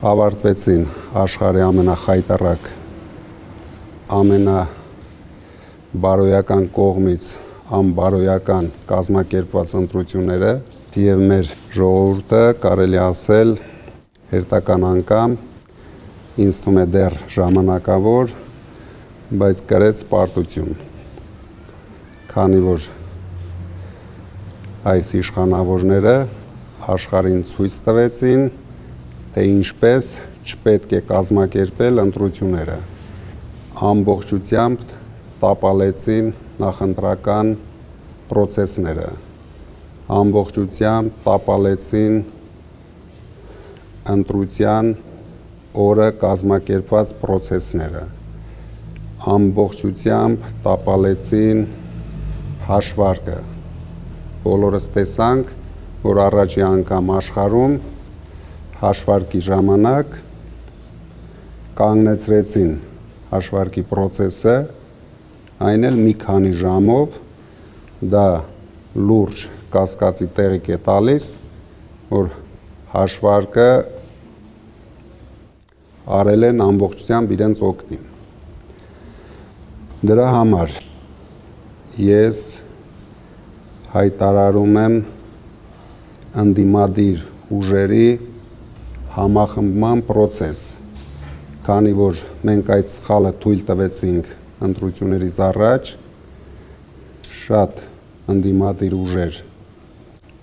Ավարտվեցին աշխարհի ամենախայտառակ, ամենաբարոյական կողմից անբարոյական կազմակերպված ընտրությունները եւ մեր ժողովուրդը կարելի ասել հերթական անգամ ինձ թվում է դեռ ժամանակավոր, բայց կրեց պարտություն, քանի որ այս իշխանավորները աշխարհին ցույց տվեցին, թե ինչպես չպետք է կազմակերպել ընտրությունները, ամբողջությամբ տապալեցին նախընտրական պրոցեսները, ամբողջությամբ տապալեցին ընտրության օրը կազմակերպված պրոցեսները, ամբողջությամբ տապալեցին հաշվարկը, բոլորս տեսանք, որ առաջի անգամ աշխարհում հաշվարկի ժամանակ կանգնեցրեցին հաշվարկի պրոցեսը, այն էլ մի քանի ժամով, դա լուրջ կասկածի տեղիք է տալիս, որ հաշվարկը արել են ամբողջությամբ իրենց օգտին։ Դրա համար ես հայտարարում եմ ընդդիմադիր ուժերի համախմբման պրոցես, քանի որ մենք այդ սխալը թույլ տվեցինք ընտրություններից առաջ, շատ ընդդիմադիր ուժեր,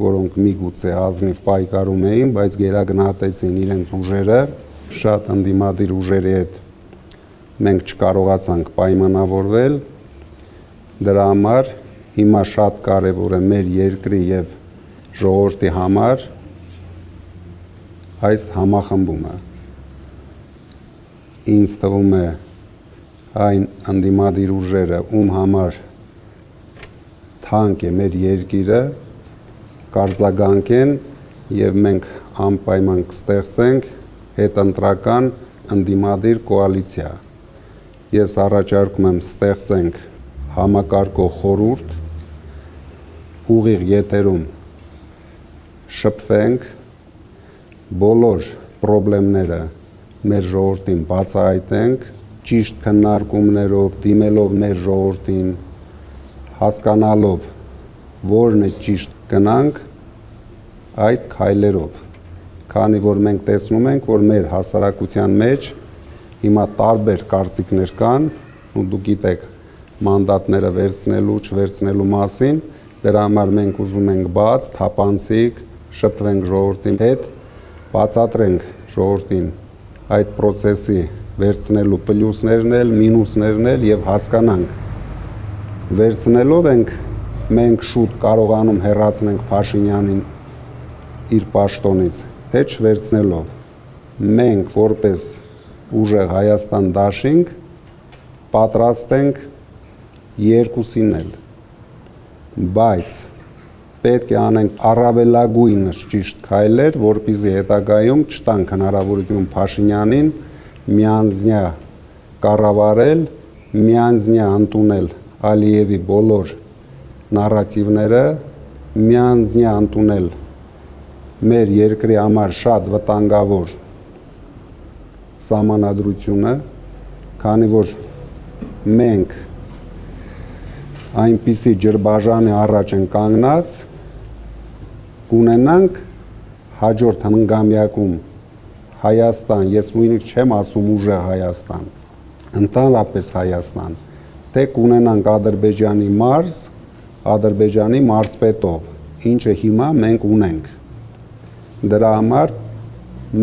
որոնք միգուցե ազնիվ պայքարում էին, բայց գերագնահատեցին իրենց ուժերը, շատ ընդդիմադիր ուժերի հետ մենք չկարողացանք պայմանավորվել, դրա համար հիմա շատ կարևոր է մեր երկրի եւ ժողովրդի համար այս համախմբումը։ Ինձ թվում է այն ընդդիմադիր ուժերը, ում համար թանկ է մեր երկիրը, կարձագանքեն եւ մենք անպայման կստեղծենք հետընտրական ընդդիմադիր կոալիցիա։ Ես առաջարկում եմ ստեղծենք համակարգող խորհուրդ, ուղիղ եթերում շփվենք, բոլոր պրոբլեմները մեր ժողովրդին բացահայտենք, ճիշտ քննարկումներով, դիմելով մեր ժողովրդին, հասկանալով, որն է ճիշտ գնանք այդ քայլերով, քանի որ մենք տեսնում ենք, որ մեր հասարակության մեջ հիմա տարբեր կարծիքներ կան, ու դուք գիտեք մանդատները վերցնելու, չվերցնելու մասին, դրա համար մենք ուզում ենք բաց, թափանցիկ, շփվենք ժողովրդի հետ, բացատրենք ժողովրդին այդ պրոցեսի վերցնելու պլյուսներն էլ, մինուսներն էլ եւ հասկանանք, վերցնելով ենք մենք շուտ կարողանում հեռացնենք Փաշինյանին իր պաշտոնից, թե չվերցնելով, մենք որպես ուժեղ Հայաստան դաշինք պատրաստ ենք երկուսին էլ, բայց պետք է անենք առավելագույնս ճիշտ քայլեր, որպեսզի հետագայում չտանք հնարավորություն Փաշինյանին միանձնյա կառավարել, միանձնյա ընդունել Ալիևի բոլոր նարատիվները, միանձնյա ընդունել մեր երկրի համար շատ վտանգավոր սահմանադրությունը, քանի որ մենք այնպիսի ջրբաժանի առաջ են կանգնած, կունենանք հաջորդ հնգամյակում Հայաստան, ես նույնիսկ չեմ ասում ուժեղ Հայաստան, ընդհանրապես Հայաստան, թե կունենանք Ադրբեջանի մարզ, Ադրբեջանի մարզպետով, ինչը հիմա մենք ունենք։ Դրա համար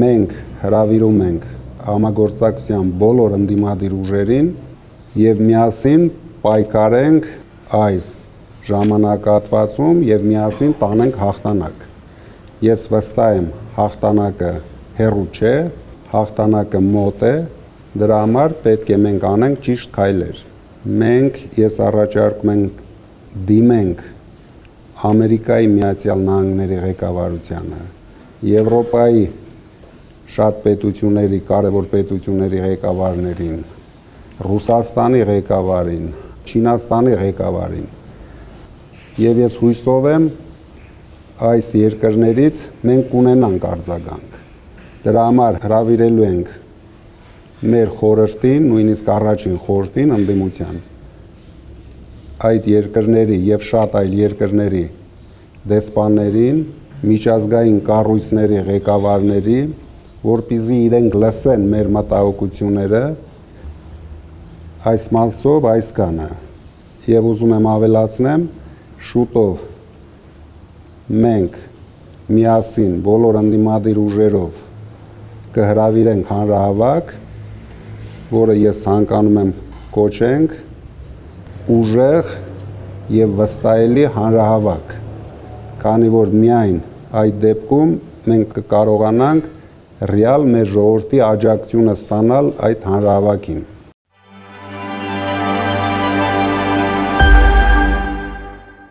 մենք հրավիրում ենք համագործակցության բոլոր ընդդիմադիր ուժերին եւ միասին պայքարենք այս ժամանակահատվածում եւ միասին տանենք հաղթանակ։ Ես վստահ եմ հաղթանակը հեռու չէ, հաղթանակը մոտ է, դրա համար պետք է մենք անենք ճիշտ քայլեր։ Մենք ես առաջարկում ենք դիմենք Ամերիկայի Միացյալ Նահանգների ղեկավարությանը, Եվրոպայի շատ պետությունների, կարևոր պետությունների ղեկավարներին, Ռուսաստանի ղեկավարին, Չինաստանի ղեկավարին։ Եվ ես հույսով եմ այս երկրներից մենք կունենանք արձագանք։ Դրա համար հրավիրելու ենք մեր խորհրդին, նույնիսկ առաջին խորհրդին ընդդիմության այդ երկրների եւ շատ այլ երկրների դեսպաններին, միջազգային կառույցների ղեկավարների, որպեսզի իրենք լսեն մեր մտահոգությունները, այս մասով այսքանը։ Եվ ուզում եմ ավելացնեմ, շուտով մենք միասին բոլոր ընդդիմադիր ուժերով կհրավիրենք հանրահավաք, որը ես ցանկանում եմ կոչենք ուժեղ եւ վստահելի հանրահավաք, քանի որ միայն այդ դեպքում մենք կկարողանանք ռեալ մեր ժողովրդի աջակցությունը ստանալ այդ հանրահավաքին։